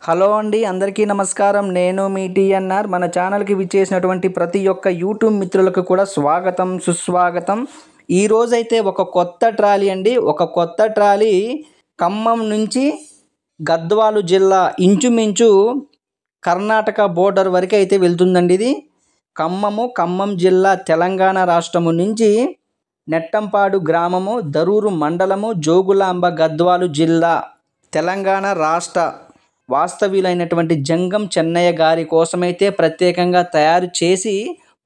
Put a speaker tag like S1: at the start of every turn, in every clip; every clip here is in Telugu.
S1: హలో అండి, అందరికీ నమస్కారం. నేను మీ టీఎన్ఆర్. మన ఛానల్కి విచ్చేసినటువంటి ప్రతి ఒక్క యూట్యూబ్ మిత్రులకు కూడా స్వాగతం, సుస్వాగతం. ఈరోజైతే ఒక కొత్త ట్రాలీ అండి, ఒక కొత్త ట్రాలీ ఖమ్మం నుంచి గద్వాలు జిల్లా ఇంచుమించు కర్ణాటక బోర్డర్ వరకు అయితే వెళ్తుందండి. ఇది ఖమ్మం జిల్లా తెలంగాణ రాష్ట్రము నుంచి నెట్టంపాడు గ్రామము, దరూరు మండలము, జోగులాంబ గద్వాలు జిల్లా తెలంగాణ రాష్ట్ర వాస్తవ్యులైనటువంటి జంగం చెన్నయ్య గారి కోసమైతే ప్రత్యేకంగా తయారు చేసి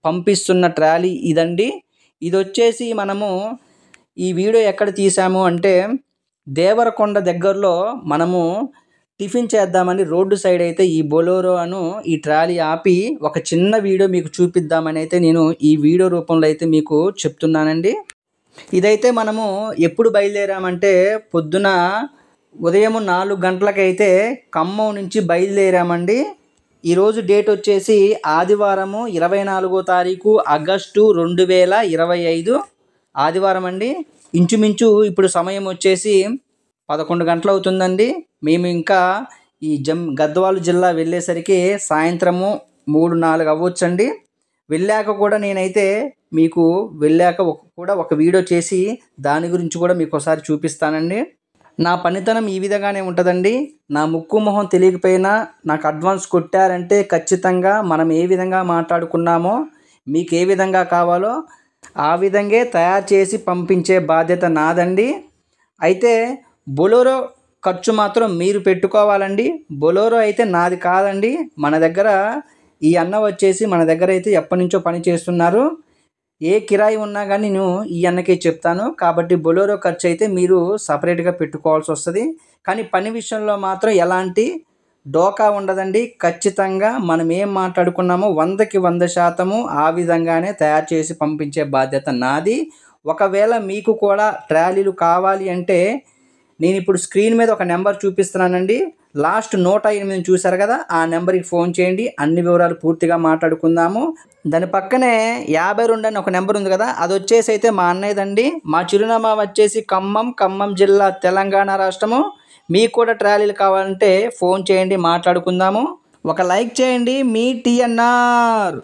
S1: పంపిస్తున్న ట్రాలీ ఇదండి. ఇది వచ్చేసి మనము ఈ వీడియో ఎక్కడ తీసాము అంటే దేవరకొండ దగ్గరలో మనము టిఫిన్ చేద్దామని రోడ్డు సైడ్ అయితే ఈ బొలోరో అను ఈ ట్రాలీ ఆపి ఒక చిన్న వీడియో మీకు చూపిద్దామని అయితే నేను ఈ వీడియో రూపంలో అయితే మీకు చెప్తున్నానండి. ఇదైతే మనము ఎప్పుడు బయలుదేరామంటే పొద్దున ఉదయం 4 గంటలకైతే ఖమ్మం నుంచి బయలుదేరామండి. ఈరోజు డేట్ వచ్చేసి ఆదివారము 24వ తారీఖు ఆగస్టు 2025 ఆదివారం అండి. ఇంచుమించు ఇప్పుడు సమయం వచ్చేసి 11 గంటలు అవుతుందండి. మేము ఇంకా ఈ గద్వాల జిల్లా వెళ్ళేసరికి సాయంత్రము 3-4 అవ్వచ్చండి. వెళ్ళాక కూడా నేనైతే మీకు ఒక వీడియో చేసి దాని గురించి కూడా మీకు ఒకసారి చూపిస్తానండి. నా పనితనం ఈ విధంగానే ఉంటుందండి. నా ముక్కు మొహం తెలియకపోయినా నాకు అడ్వాన్స్ కొట్టారంటే ఖచ్చితంగా మనం ఏ విధంగా మాట్లాడుకున్నామో మీకు ఏ విధంగా కావాలో ఆ విధంగా తయారు చేసి పంపించే బాధ్యత నాదండి. అయితే బొలోరో ఖర్చు మాత్రం మీరు పెట్టుకోవాలండి. బొలోరో అయితే నాది కాదండి. మన దగ్గర ఈ అన్న వచ్చేసి మన దగ్గర అయితే ఎప్పటి నుంచో పని చేస్తున్నారు. ఏ కిరాయి ఉన్నా కానీ నేను ఈ అన్నకే చెప్తాను. కాబట్టి బొలోరో ఖర్చు అయితే మీరు సపరేట్గా పెట్టుకోవాల్సి వస్తుంది. కానీ పని విషయంలో మాత్రం ఎలాంటి డోకా ఉండదండి. ఖచ్చితంగా మనం ఏం మాట్లాడుకున్నామో 100కి 100% ఆ విధంగానే తయారు చేసి పంపించే బాధ్యత నాది. ఒకవేళ మీకు కూడా ట్రాలీలు కావాలి అంటే నేను ఇప్పుడు స్క్రీన్ మీద ఒక నెంబర్ చూపిస్తున్నానండి. లాస్ట్ 108 చూశారు కదా, ఆ నెంబర్కి ఫోన్ చేయండి. అన్ని వివరాలు పూర్తిగా మాట్లాడుకుందాము. దాని పక్కనే 52 అని ఒక నెంబర్ ఉంది కదా, అది వచ్చేసి అయితే మా అన్నయ్యదండి. మా చిరునామా వచ్చేసి ఖమ్మం జిల్లా తెలంగాణ రాష్ట్రము. మీకు కూడా ట్రాలీలు కావాలంటే ఫోన్ చేయండి, మాట్లాడుకుందాము. ఒక లైక్ చేయండి. మీ టీఎన్ఆర్.